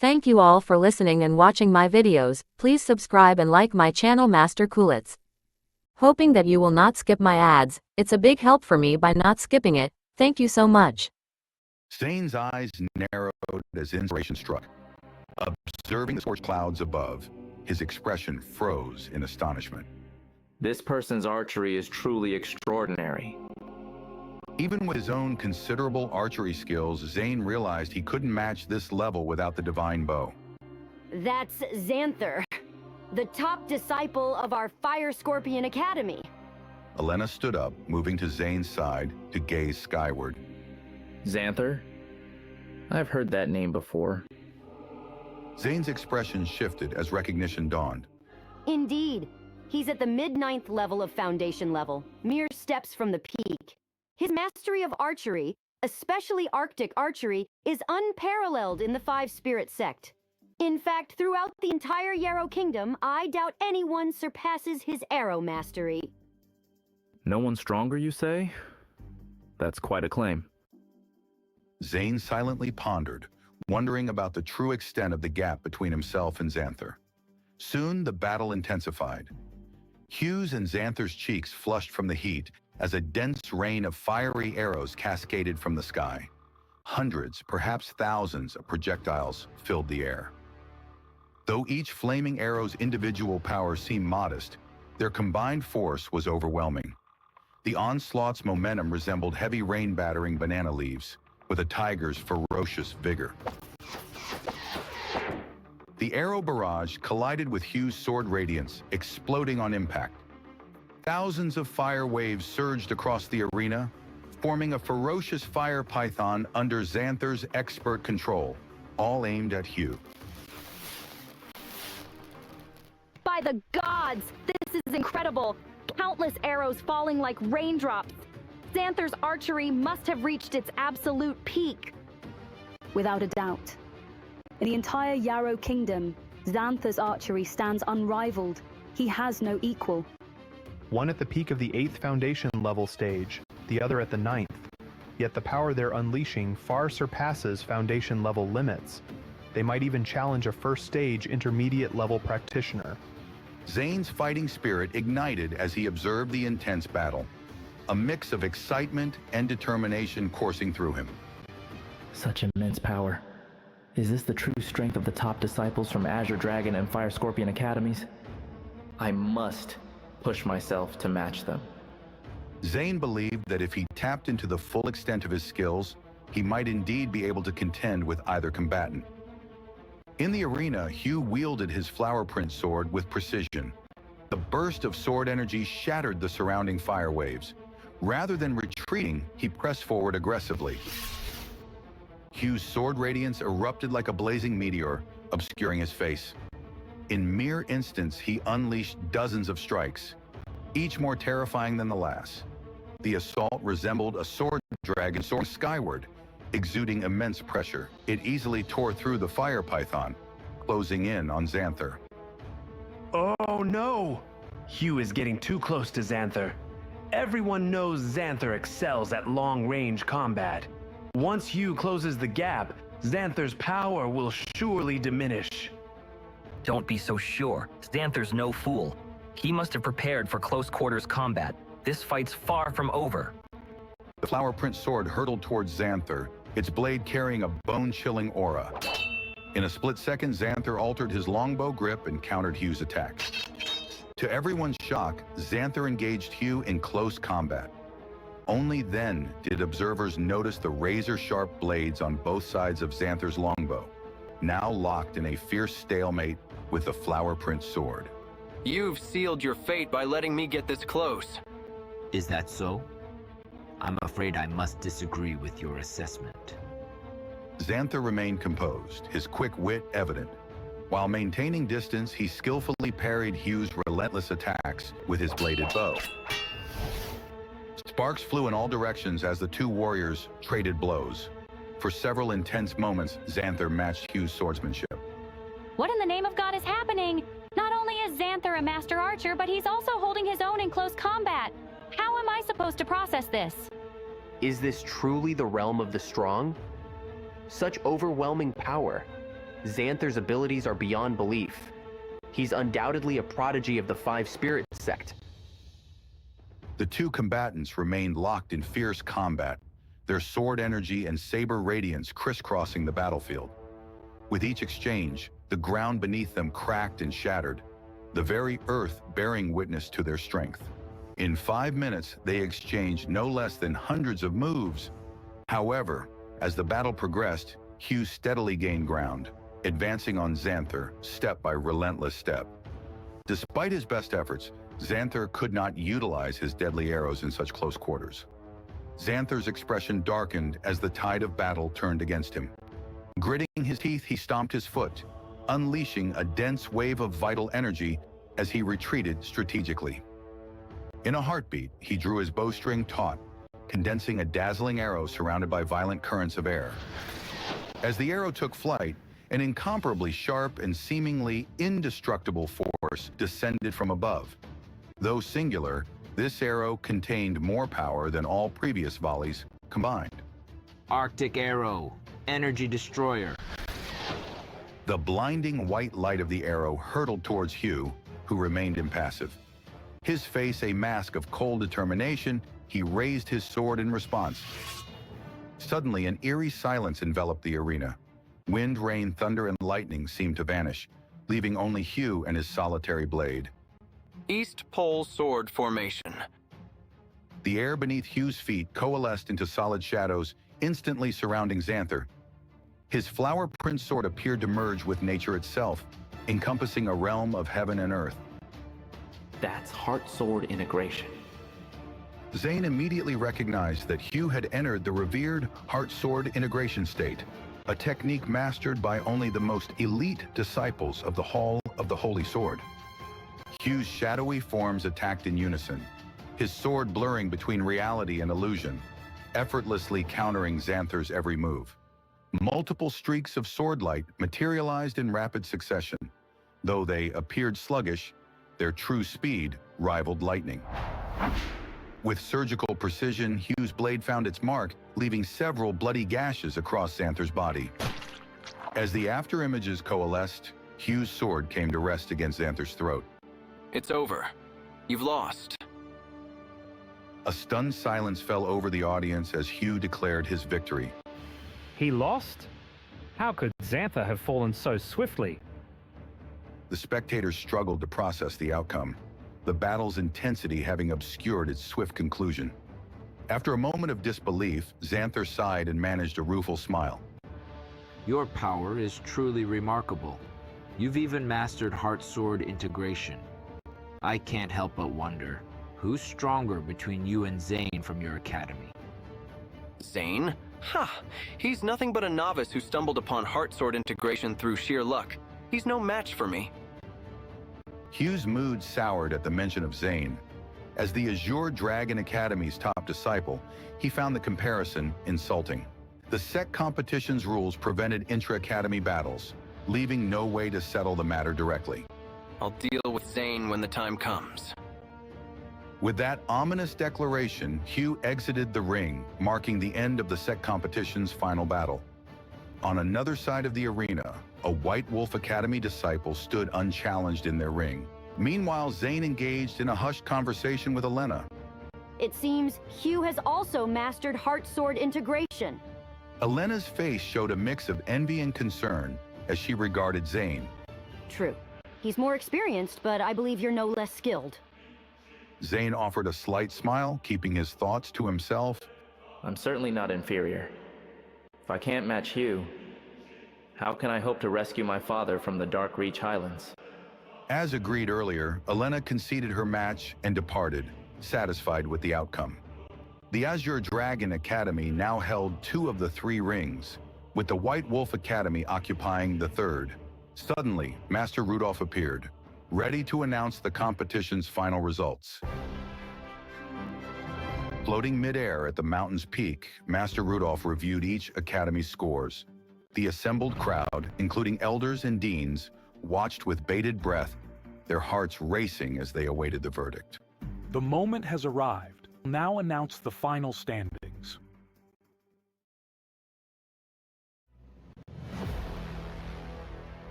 Thank you all for listening and watching my videos. Please subscribe and like my channel Master Coolitz. Hoping that you will not skip my ads. It's a big help for me by not skipping it. Thank you so much. Zane's eyes narrowed as inspiration struck. Observing the scorched clouds above, his expression froze in astonishment. This person's archery is truly extraordinary. Even with his own considerable archery skills, Zane realized he couldn't match this level without the divine bow. That's Xanther, the top disciple of our Fire Scorpion Academy. Elena stood up, moving to Zane's side to gaze skyward. Xanther? I've heard that name before. Zane's expression shifted as recognition dawned. Indeed. He's at the mid-9th level of Foundation level, mere steps from the peak. His mastery of archery, especially Arctic archery, is unparalleled in the Five Spirit sect. In fact, throughout the entire Yarrow Kingdom, I doubt anyone surpasses his arrow mastery. No one stronger, you say? That's quite a claim. Zane silently pondered, wondering about the true extent of the gap between himself and Xanther. Soon, the battle intensified. Hugh's and Xanther's cheeks flushed from the heat as a dense rain of fiery arrows cascaded from the sky. Hundreds, perhaps thousands of projectiles filled the air. Though each flaming arrow's individual power seemed modest, their combined force was overwhelming. The onslaught's momentum resembled heavy rain battering banana leaves, with a tiger's ferocious vigor. The arrow barrage collided with Hugh's sword radiance, exploding on impact. Thousands of fire waves surged across the arena, forming a ferocious fire python under Xanther's expert control, all aimed at Hugh. By the gods, this is incredible! Countless arrows falling like raindrops. Xanther's archery must have reached its absolute peak. Without a doubt. In the entire Yarrow Kingdom, Xanther's archery stands unrivaled. He has no equal. One at the peak of the 8th Foundation level stage, the other at the 9th. Yet the power they're unleashing far surpasses Foundation level limits. They might even challenge a first stage intermediate level practitioner. Zane's fighting spirit ignited as he observed the intense battle, a mix of excitement and determination coursing through him. Such immense power. Is this the true strength of the top disciples from Azure Dragon and Fire Scorpion Academies? I must push myself to match them. Zane believed that if he tapped into the full extent of his skills, he might indeed be able to contend with either combatant. In the arena, Hugh wielded his flower print sword with precision. The burst of sword energy shattered the surrounding fire waves. Rather than retreating, he pressed forward aggressively. Hugh's sword radiance erupted like a blazing meteor, obscuring his face. In mere instants, he unleashed dozens of strikes, each more terrifying than the last. The assault resembled a sword dragon soaring skyward, exuding immense pressure. It easily tore through the fire python, closing in on Xanther. Oh no! Hugh is getting too close to Xanther. Everyone knows Xanther excels at long-range combat. Once Hugh closes the gap, Xanther's power will surely diminish. Don't be so sure. Xanther's no fool. He must have prepared for close-quarters combat. This fight's far from over. The flower print sword hurtled towards Xanther, its blade carrying a bone-chilling aura. In a split second, Xanther altered his longbow grip and countered Hugh's attack. To everyone's shock, Xanther engaged Hugh in close combat. Only then did observers notice the razor-sharp blades on both sides of Xanther's longbow, now locked in a fierce stalemate with the flower print sword. You've sealed your fate by letting me get this close. Is that so? I'm afraid I must disagree with your assessment. Xanther remained composed, his quick wit evident. While maintaining distance, he skillfully parried Hugh's relentless attacks with his bladed bow. Sparks flew in all directions as the two warriors traded blows. For several intense moments, Xanther matched Hugh's swordsmanship. What in the name of God is happening? Not only is Xanther a master archer, but he's also holding his own in close combat. How am I supposed to process this? Is this truly the realm of the strong? Such overwhelming power. Xanther's abilities are beyond belief. He's undoubtedly a prodigy of the Five Spirit sect. The two combatants remained locked in fierce combat, their sword energy and saber radiance crisscrossing the battlefield. With each exchange, the ground beneath them cracked and shattered, the very earth bearing witness to their strength. In 5 minutes, they exchanged no less than hundreds of moves. However, as the battle progressed, Hugh steadily gained ground, advancing on Xanther step by relentless step. Despite his best efforts, Xanther could not utilize his deadly arrows in such close quarters. Xanther's expression darkened as the tide of battle turned against him. Gritting his teeth, he stomped his foot, unleashing a dense wave of vital energy as he retreated strategically. In a heartbeat, he drew his bowstring taut, condensing a dazzling arrow surrounded by violent currents of air. As the arrow took flight, an incomparably sharp and seemingly indestructible force descended from above. Though singular, this arrow contained more power than all previous volleys combined. Arctic Arrow, Energy Destroyer. The blinding white light of the arrow hurtled towards Hugh, who remained impassive. His face a mask of cold determination, he raised his sword in response. Suddenly, an eerie silence enveloped the arena. Wind, rain, thunder, and lightning seemed to vanish, leaving only Hugh and his solitary blade. East Pole Sword Formation. The air beneath Hugh's feet coalesced into solid shadows, instantly surrounding Xanther. His flower print sword appeared to merge with nature itself, encompassing a realm of heaven and earth. That's heart-sword integration. Zane immediately recognized that Hugh had entered the revered heart-sword integration state, a technique mastered by only the most elite disciples of the Hall of the Holy Sword. Hugh's shadowy forms attacked in unison, his sword blurring between reality and illusion, effortlessly countering Xanther's every move. Multiple streaks of sword light materialized in rapid succession. Though they appeared sluggish, their true speed rivaled lightning. With surgical precision, Hugh's blade found its mark, leaving several bloody gashes across Xanther's body. As the afterimages coalesced, Hugh's sword came to rest against Xanther's throat. It's over. You've lost. A stunned silence fell over the audience as Hugh declared his victory. He lost? How could Xanther have fallen so swiftly? The spectators struggled to process the outcome, the battle's intensity having obscured its swift conclusion. After a moment of disbelief, Xanther sighed and managed a rueful smile. Your power is truly remarkable. You've even mastered heart-sword integration. I can't help but wonder, who's stronger between you and Zane from your academy? Zane? Ha! He's nothing but a novice who stumbled upon heart-sword integration through sheer luck. He's no match for me. Hugh's mood soured at the mention of Zane. As the Azure Dragon Academy's top disciple, he found the comparison insulting. The sect competition's rules prevented intra-academy battles, leaving no way to settle the matter directly. I'll deal with Zane when the time comes. With that ominous declaration, Hugh exited the ring, marking the end of the sect competition's final battle. On another side of the arena, a White Wolf Academy disciple stood unchallenged in their ring. Meanwhile, Zane engaged in a hushed conversation with Elena. It seems Hugh has also mastered heart-sword integration. Elena's face showed a mix of envy and concern as she regarded Zane. True. He's more experienced, but I believe you're no less skilled. Zane offered a slight smile, keeping his thoughts to himself. I'm certainly not inferior. If I can't match Hugh, how can I hope to rescue my father from the Dark Reach Highlands? As agreed earlier, Elena conceded her match and departed, satisfied with the outcome. The Azure Dragon Academy now held 2 of the 3 rings, with the White Wolf Academy occupying the 3rd. Suddenly, Master Rudolph appeared, ready to announce the competition's final results. Floating midair at the mountain's peak, Master Rudolph reviewed each academy's scores. The assembled crowd, including elders and deans, watched with bated breath, their hearts racing as they awaited the verdict. The moment has arrived. Now announce the final standings.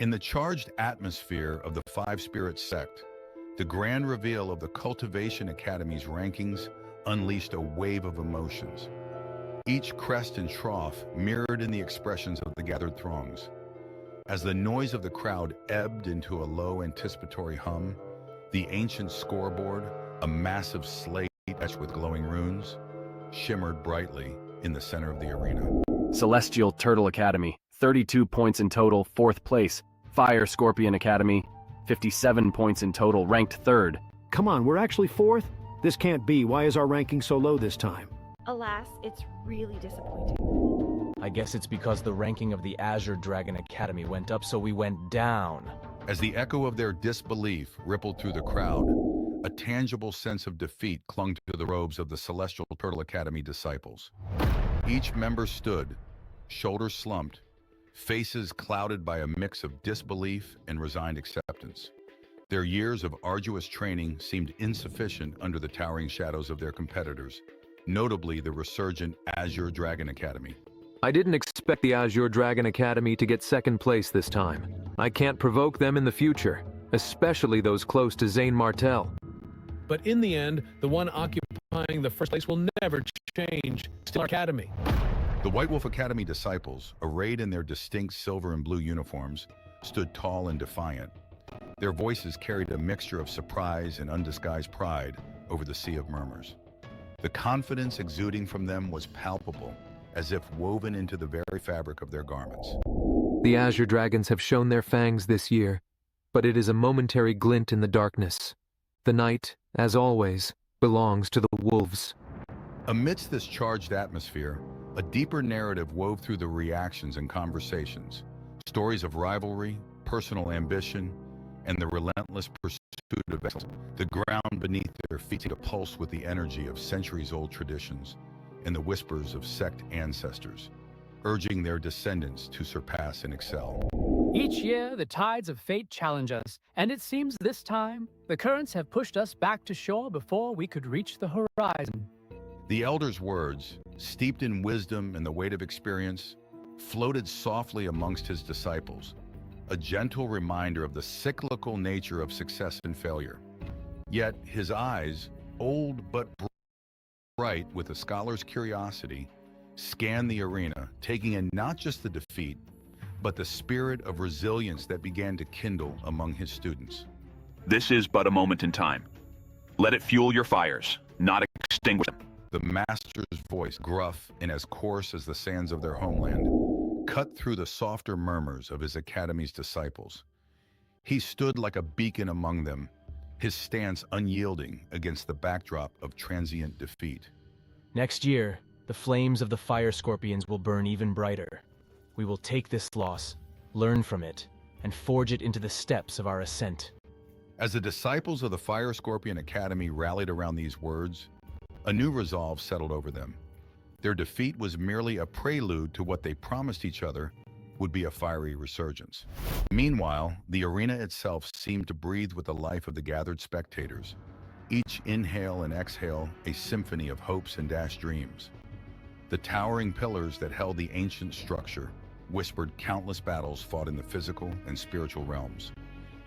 In the charged atmosphere of the Five Spirit sect, the grand reveal of the Cultivation Academy's rankings unleashed a wave of emotions. Each crest and trough mirrored in the expressions of the gathered throngs. As the noise of the crowd ebbed into a low anticipatory hum, the ancient scoreboard, a massive slate etched with glowing runes, shimmered brightly in the center of the arena. Celestial Turtle Academy, 32 points in total, 4th place. Fire Scorpion Academy, 57 points in total, ranked 3rd. Come on, we're actually 4th? This can't be. Why is our ranking so low this time? Alas, it's really disappointing. I guess it's because the ranking of the Azure Dragon Academy went up, so we went down. As the echo of their disbelief rippled through the crowd, a tangible sense of defeat clung to the robes of the Celestial Turtle Academy disciples. Each member stood, shoulders slumped, faces clouded by a mix of disbelief and resigned acceptance. Their years of arduous training seemed insufficient under the towering shadows of their competitors, notably the resurgent Azure Dragon Academy. I didn't expect the Azure Dragon Academy to get 2nd place this time. I can't provoke them in the future, especially those close to Zane Martell. But in the end, the one occupying the 1st place will never change. Still our academy. The White Wolf Academy disciples, arrayed in their distinct silver and blue uniforms, stood tall and defiant. Their voices carried a mixture of surprise and undisguised pride over the sea of murmurs. The confidence exuding from them was palpable, as if woven into the very fabric of their garments. The Azure Dragons have shown their fangs this year, but it is a momentary glint in the darkness. The night, as always, belongs to the wolves. Amidst this charged atmosphere, a deeper narrative wove through the reactions and conversations. Stories of rivalry, personal ambition, and the relentless pursuit of excellence. The ground beneath their feet seemed to pulse with the energy of centuries-old traditions and the whispers of sect ancestors, urging their descendants to surpass and excel. Each year, the tides of fate challenge us, and it seems this time, the currents have pushed us back to shore before we could reach the horizon. The elders' words, steeped in wisdom and the weight of experience, floated softly amongst his disciples, a gentle reminder of the cyclical nature of success and failure. Yet his eyes, old but bright with a scholar's curiosity, scanned the arena, taking in not just the defeat, but the spirit of resilience that began to kindle among his students. This is but a moment in time. Let it fuel your fires, not extinguish them. The master's voice, gruff and as coarse as the sands of their homeland, cut through the softer murmurs of his academy's disciples. He stood like a beacon among them, his stance unyielding against the backdrop of transient defeat. Next year, the flames of the Fire Scorpions will burn even brighter. We will take this loss, learn from it, and forge it into the steps of our ascent. As the disciples of the Fire Scorpion Academy rallied around these words, a new resolve settled over them. Their defeat was merely a prelude to what they promised each other would be a fiery resurgence. Meanwhile, the arena itself seemed to breathe with the life of the gathered spectators, each inhale and exhale a symphony of hopes and dashed dreams. The towering pillars that held the ancient structure whispered countless battles fought in the physical and spiritual realms,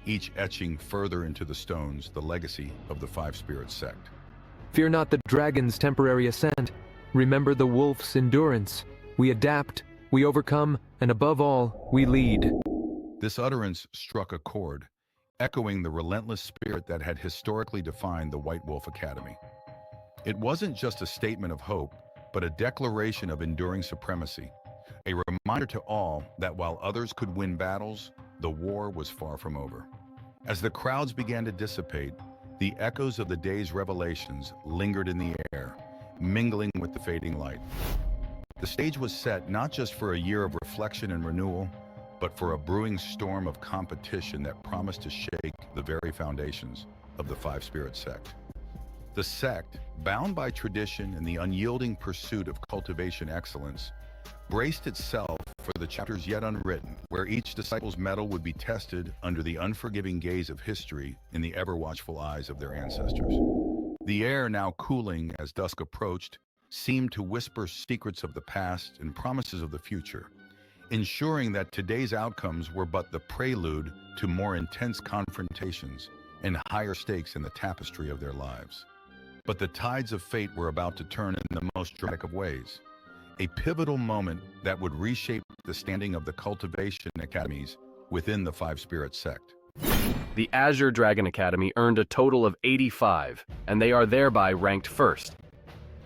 each etching further into the stones the legacy of the Five Spirits sect. Fear not the dragon's temporary ascent. Remember the wolf's endurance. We adapt, we overcome, and above all, we lead. This utterance struck a chord, echoing the relentless spirit that had historically defined the White Wolf Academy. It wasn't just a statement of hope, but a declaration of enduring supremacy, a reminder to all that while others could win battles, the war was far from over. As the crowds began to dissipate, the echoes of the day's revelations lingered in the air, mingling with the fading light. The stage was set not just for a year of reflection and renewal, but for a brewing storm of competition that promised to shake the very foundations of the Five Spirit sect. The sect, bound by tradition and the unyielding pursuit of cultivation excellence, braced itself for the chapters yet unwritten, where each disciple's mettle would be tested under the unforgiving gaze of history in the ever-watchful eyes of their ancestors. The air, now cooling as dusk approached, seemed to whisper secrets of the past and promises of the future, ensuring that today's outcomes were but the prelude to more intense confrontations and higher stakes in the tapestry of their lives. But the tides of fate were about to turn in the most dramatic of ways, a pivotal moment that would reshape the standing of the cultivation academies within the Five Spirits sect. The Azure Dragon Academy earned a total of 85, and they are thereby ranked first.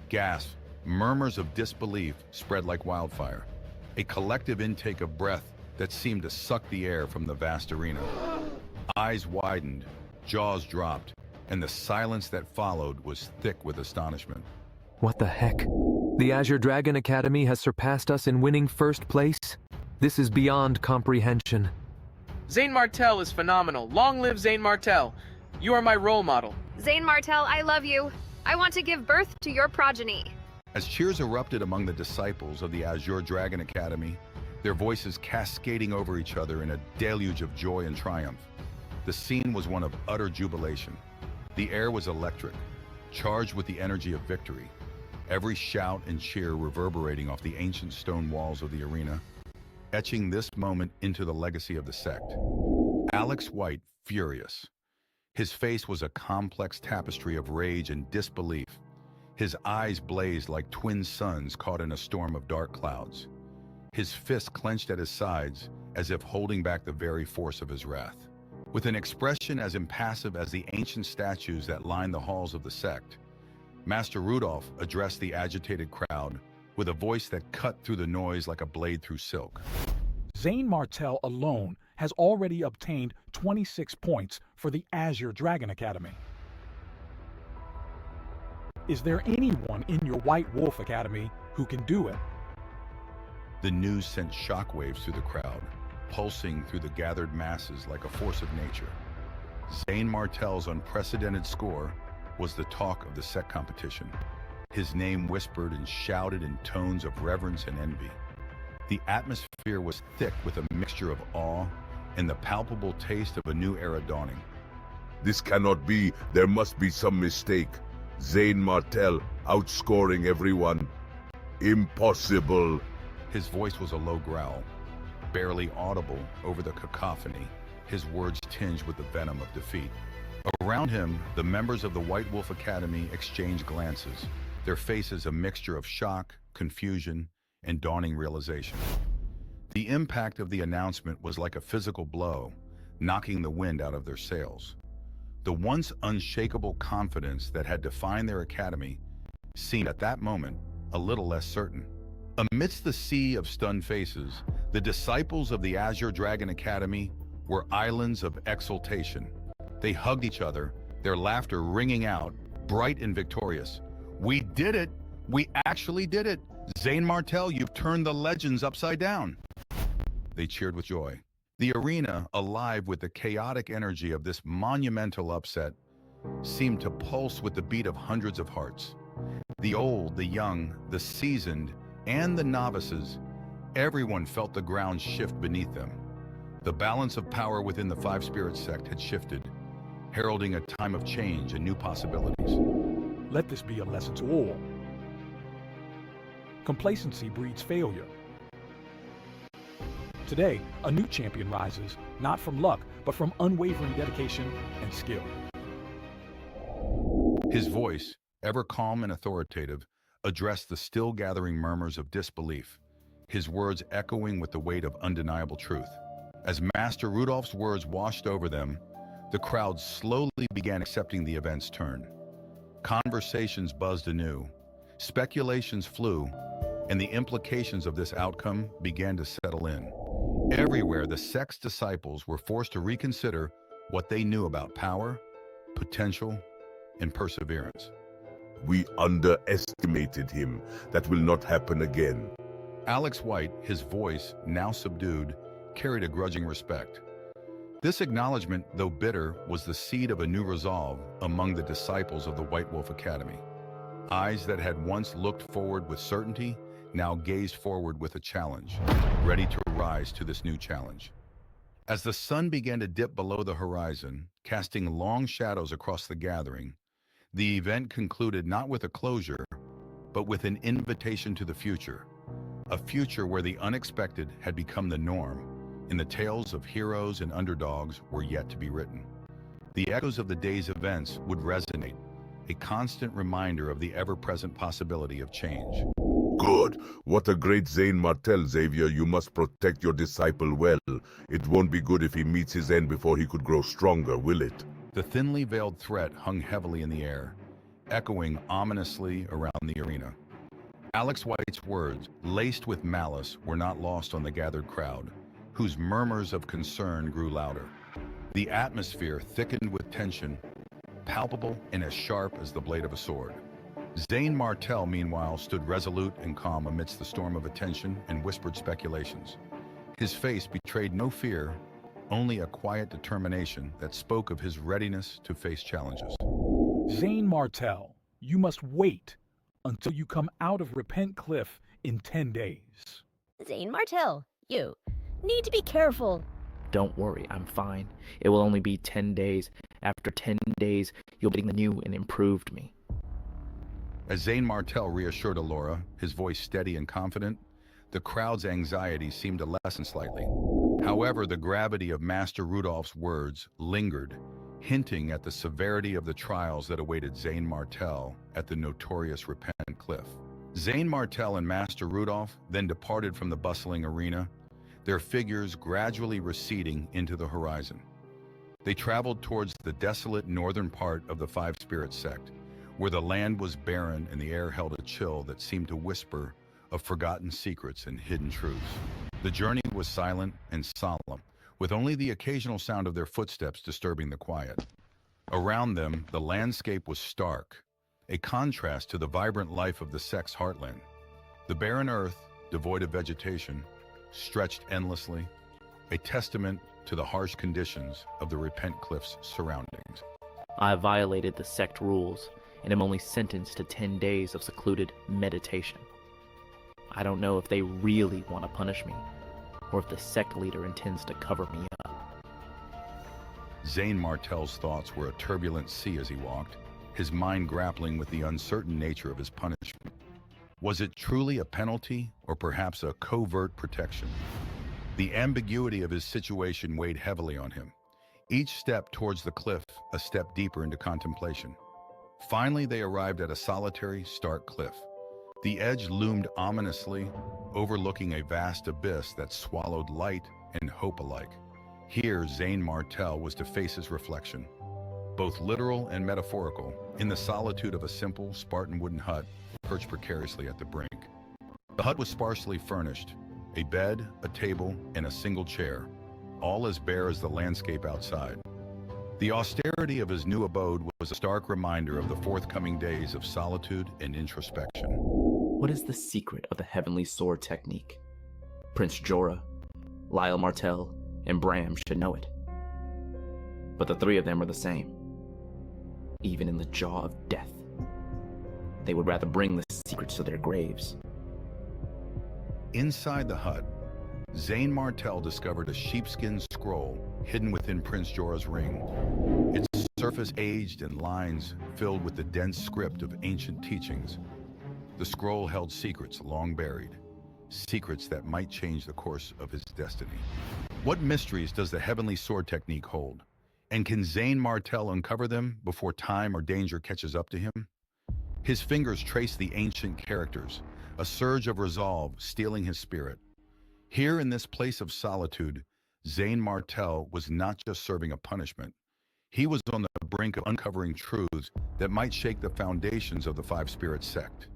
Gasps, murmurs of disbelief spread like wildfire, a collective intake of breath that seemed to suck the air from the vast arena. Eyes widened, jaws dropped, and the silence that followed was thick with astonishment. What the heck? The Azure Dragon Academy has surpassed us in winning first place? This is beyond comprehension. Zane Martel is phenomenal. Long live Zane Martel. You are my role model. Zane Martel, I love you. I want to give birth to your progeny. As cheers erupted among the disciples of the Azure Dragon Academy, their voices cascading over each other in a deluge of joy and triumph, the scene was one of utter jubilation. The air was electric, charged with the energy of victory, every shout and cheer reverberating off the ancient stone walls of the arena, etching this moment into the legacy of the sect. Alex White, furious. His face was a complex tapestry of rage and disbelief. His eyes blazed like twin suns caught in a storm of dark clouds. His fists clenched at his sides as if holding back the very force of his wrath. With an expression as impassive as the ancient statues that lined the halls of the sect, Master Rudolph addressed the agitated crowd with a voice that cut through the noise like a blade through silk. Zane Martel alone has already obtained 26 points for the Azure Dragon Academy. Is there anyone in your White Wolf Academy who can do it? The news sent shockwaves through the crowd, pulsing through the gathered masses like a force of nature. Zane Martel's unprecedented score was the talk of the sect competition. His name whispered and shouted in tones of reverence and envy. The atmosphere was thick with a mixture of awe and the palpable taste of a new era dawning. This cannot be. There must be some mistake. Zane Martel outscoring everyone. Impossible. His voice was a low growl, barely audible over the cacophony, his words tinged with the venom of defeat. Around him, the members of the White Wolf Academy exchanged glances, their faces a mixture of shock, confusion, and dawning realization. The impact of the announcement was like a physical blow, knocking the wind out of their sails. The once unshakable confidence that had defined their academy seemed at that moment a little less certain. Amidst the sea of stunned faces, the disciples of the Azure Dragon Academy were islands of exultation. They hugged each other, their laughter ringing out, bright and victorious. "We did it! We actually did it! Zane Martel, you've turned the legends upside down!" They cheered with joy. The arena, alive with the chaotic energy of this monumental upset, seemed to pulse with the beat of hundreds of hearts. The old, the young, the seasoned, and the novices, everyone felt the ground shift beneath them. The balance of power within the Five Spirits sect had shifted, heralding a time of change and new possibilities. Let this be a lesson to all. Complacency breeds failure. Today, a new champion rises, not from luck, but from unwavering dedication and skill. His voice, ever calm and authoritative, addressed the still gathering murmurs of disbelief, his words echoing with the weight of undeniable truth. As Master Rudolph's words washed over them, the crowd slowly began accepting the event's turn. Conversations buzzed anew, speculations flew, and the implications of this outcome began to settle in. Everywhere, the sect's disciples were forced to reconsider what they knew about power, potential, and perseverance. We underestimated him. That will not happen again. Alex White, his voice, now subdued, carried a grudging respect. This acknowledgement, though bitter, was the seed of a new resolve among the disciples of the White Wolf Academy. Eyes that had once looked forward with certainty now gazed forward with a challenge, ready to rise to this new challenge. As the sun began to dip below the horizon, casting long shadows across the gathering, the event concluded not with a closure, but with an invitation to the future, a future where the unexpected had become the norm, and the tales of heroes and underdogs were yet to be written. The echoes of the day's events would resonate, a constant reminder of the ever-present possibility of change. Good. What a great Zane Martel, Xavier. You must protect your disciple well. It won't be good if he meets his end before he could grow stronger, will it? The thinly veiled threat hung heavily in the air, echoing ominously around the arena. Alex White's words, laced with malice, were not lost on the gathered crowd, whose murmurs of concern grew louder. The atmosphere thickened with tension, palpable and as sharp as the blade of a sword. Zane Martel, meanwhile, stood resolute and calm amidst the storm of attention and whispered speculations. His face betrayed no fear, only a quiet determination that spoke of his readiness to face challenges. Zane Martel, you must wait until you come out of Repent Cliff in 10 days. Zane Martel, you need to be careful. Don't worry, I'm fine. It will only be 10 days. After 10 days, you'll be the new and improved me. As Zane Martel reassured Alora, his voice steady and confident, the crowd's anxiety seemed to lessen slightly. However, the gravity of Master Rudolph's words lingered, hinting at the severity of the trials that awaited Zane Martel at the notorious Repent Cliff. Zane Martel and Master Rudolph then departed from the bustling arena, their figures gradually receding into the horizon. They traveled towards the desolate northern part of the Five Spirits sect, where the land was barren and the air held a chill that seemed to whisper of forgotten secrets and hidden truths. The journey was silent and solemn, with only the occasional sound of their footsteps disturbing the quiet. Around them, the landscape was stark, a contrast to the vibrant life of the sect's heartland. The barren earth, devoid of vegetation, stretched endlessly, a testament to the harsh conditions of the Repent Cliff's surroundings. I violated the sect rules and am only sentenced to 10 days of secluded meditation. I don't know if they really want to punish me, or if the sect leader intends to cover me up. Zane Martel's thoughts were a turbulent sea as he walked, his mind grappling with the uncertain nature of his punishment. Was it truly a penalty, or perhaps a covert protection? The ambiguity of his situation weighed heavily on him. Each step towards the cliff, a step deeper into contemplation. Finally, they arrived at a solitary, stark cliff. The edge loomed ominously, overlooking a vast abyss that swallowed light and hope alike. Here, Zane Martel was to face his reflection, both literal and metaphorical, in the solitude of a simple, Spartan wooden hut perched precariously at the brink. The hut was sparsely furnished, a bed, a table, and a single chair, all as bare as the landscape outside. The austerity of his new abode was a stark reminder of the forthcoming days of solitude and introspection. What is the secret of the Heavenly Sword technique? Prince Jorah, Lyle Martel, and Bram should know it. But the three of them are the same, even in the jaw of death. They would rather bring the secrets to their graves. Inside the hut, Zane Martel discovered a sheepskin scroll hidden within Prince Jorah's ring. Its surface aged and lines filled with the dense script of ancient teachings. The scroll held secrets long buried, secrets that might change the course of his destiny. What mysteries does the Heavenly Sword technique hold? And can Zane Martel uncover them before time or danger catches up to him? His fingers trace the ancient characters, a surge of resolve stealing his spirit. Here in this place of solitude, Zane Martel was not just serving a punishment. He was on the brink of uncovering truths that might shake the foundations of the Five Spirits sect.